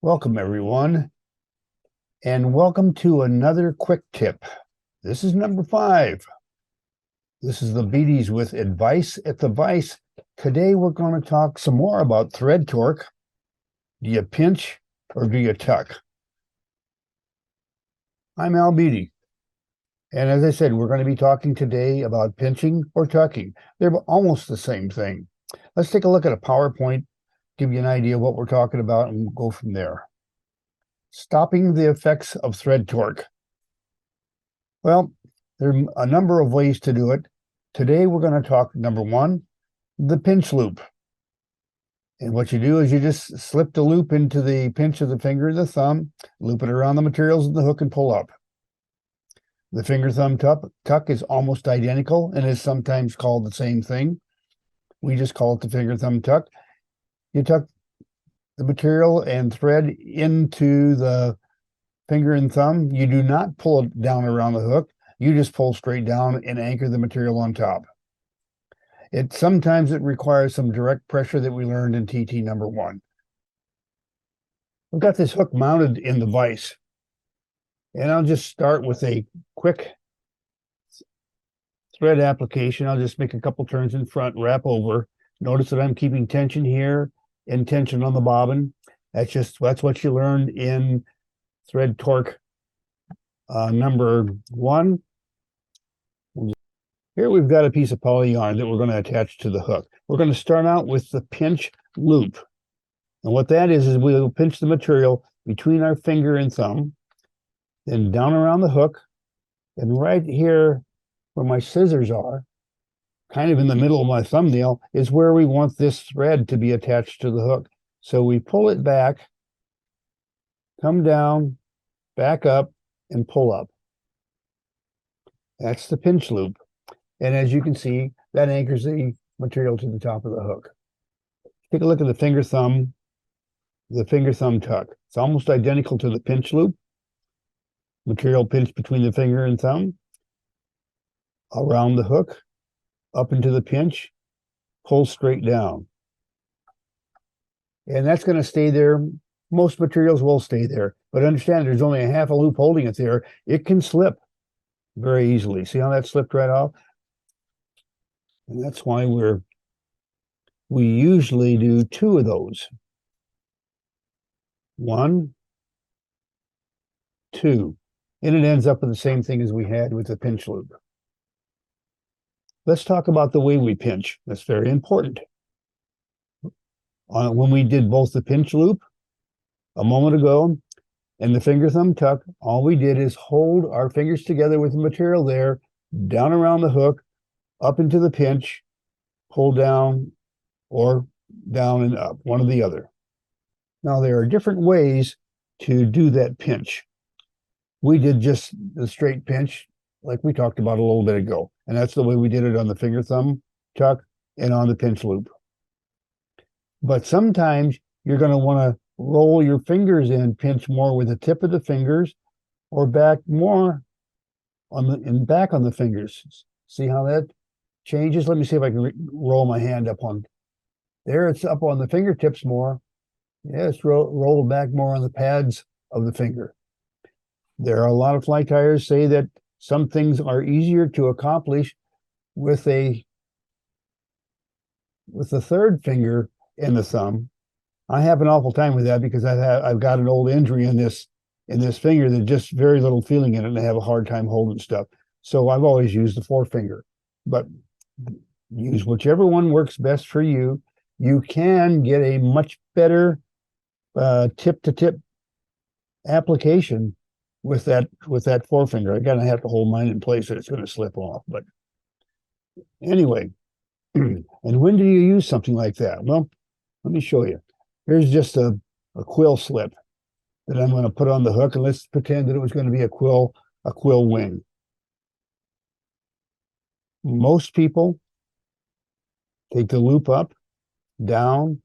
Welcome, everyone, and welcome to another quick tip. This is number 5. This is the Vise with Advice at the Vise. Today, we're going to talk some more about thread torque. Do you pinch or do you tuck? I'm Al Beatty, and as I said, we're going to be talking today about pinching or tucking. They're almost the same thing. Let's take a look at a PowerPoint, give you an idea of what we're talking about, and we'll go from there. Stopping the effects of thread torque. Well, there are a number of ways to do it. Today, we're going to talk, number 1, the pinch loop. And what you do is you just slip the loop into the pinch of the finger and the thumb, loop it around the materials of the hook, and pull up. The finger thumb tuck is almost identical and is sometimes called the same thing. We just call it the finger thumb tuck. You tuck the material and thread into the finger and thumb. You do not pull it down around the hook. You just pull straight down and anchor the material on top. Sometimes it requires some direct pressure that we learned in TT number 1. We've got this hook mounted in the vise, and I'll just start with a quick thread application. I'll just make a couple turns in front, wrap over. Notice that I'm keeping tension here and tension on the bobbin. That's what you learned in thread torque number 1. Here we've got a piece of poly yarn that we're going to attach to the hook. We're going to start out with the pinch loop. And what that is we'll pinch the material between our finger and thumb, then down around the hook, and right here where my scissors are, kind of in the middle of my thumbnail, is where we want this thread to be attached to the hook. So we pull it back, come down, back up, and pull up. That's the pinch loop. And as you can see, that anchors the material to the top of the hook. Take a look at the finger thumb tuck. It's almost identical to the pinch loop. Material pinched between the finger and thumb, around the hook, up into the pinch, pull straight down. And that's going to stay there. Most materials will stay there, but understand there's only a half a loop holding it there. It can slip very easily. See how that slipped right off? And that's why we usually do 2 of those. 1, 2. And it ends up with the same thing as we had with the pinch loop. Let's talk about the way we pinch. That's very important. When we did both the pinch loop a moment ago and the finger thumb tuck, all we did is hold our fingers together with the material there, down around the hook, up into the pinch, pull down, or down and up, one or the other. Now, there are different ways to do that pinch. We did just the straight pinch, like we talked about a little bit ago, and that's the way we did it on the finger thumb tuck and on the pinch loop. But sometimes you're going to want to roll your fingers in, pinch more with the tip of the fingers, or back more back on the fingers. See how that changes? Let me see if I can roll my hand up on there. It's up on the fingertips more. Yeah, it's rolled back more on the pads of the finger. There are a lot of fly tyers say that some things are easier to accomplish with the third finger and the thumb. I have an awful time with that because I've got an old injury in this finger that just very little feeling in it, and I have a hard time holding stuff. So I've always used the forefinger, but use whichever one works best for you. You can get a much better tip-to-tip application with that forefinger. I gotta have to hold mine in place, or it's going to slip off. But anyway, and when do you use something like that? Well, let me show you. Here's just a quill slip that I'm going to put on the hook, and let's pretend that it was going to be a quill wing. Most people take the loop up, down,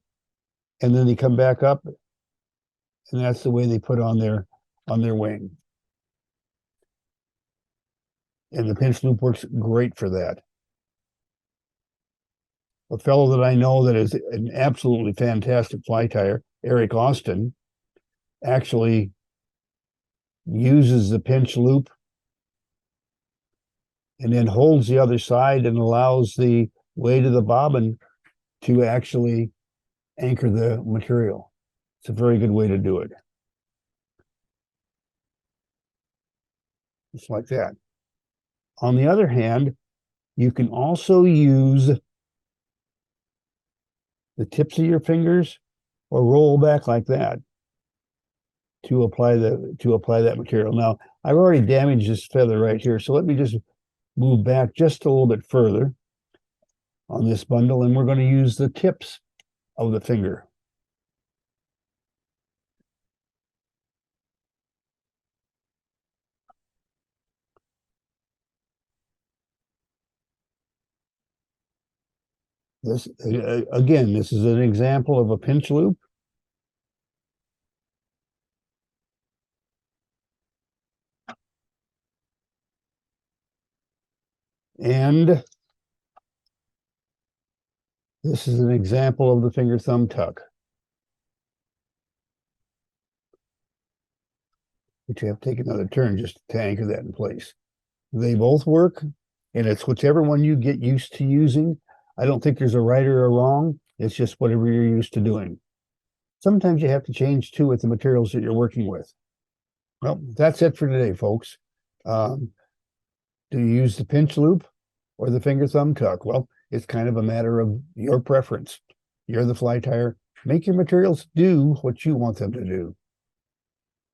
and then they come back up, and that's the way they put on their wing. And the pinch loop works great for that. A fellow that I know that is an absolutely fantastic fly tyer, Eric Austin, actually uses the pinch loop and then holds the other side and allows the weight of the bobbin to actually anchor the material. It's a very good way to do it. Just like that. On the other hand, you can also use the tips of your fingers or roll back like that to apply that material. Now, I've already damaged this feather right here, so let me just move back just a little bit further on this bundle, and we're going to use the tips of the finger. This again, this is an example of a pinch loop. And this is an example of the finger thumb tuck, which you have to take another turn just to anchor that in place. They both work, and it's whichever one you get used to using. I don't think there's a right or a wrong. It's just whatever you're used to doing. Sometimes you have to change too with the materials that you're working with. Well, that's it for today, folks. Do you use the pinch loop or the finger thumb tuck? Well, it's kind of a matter of your preference. You're the fly tyer. Make your materials do what you want them to do.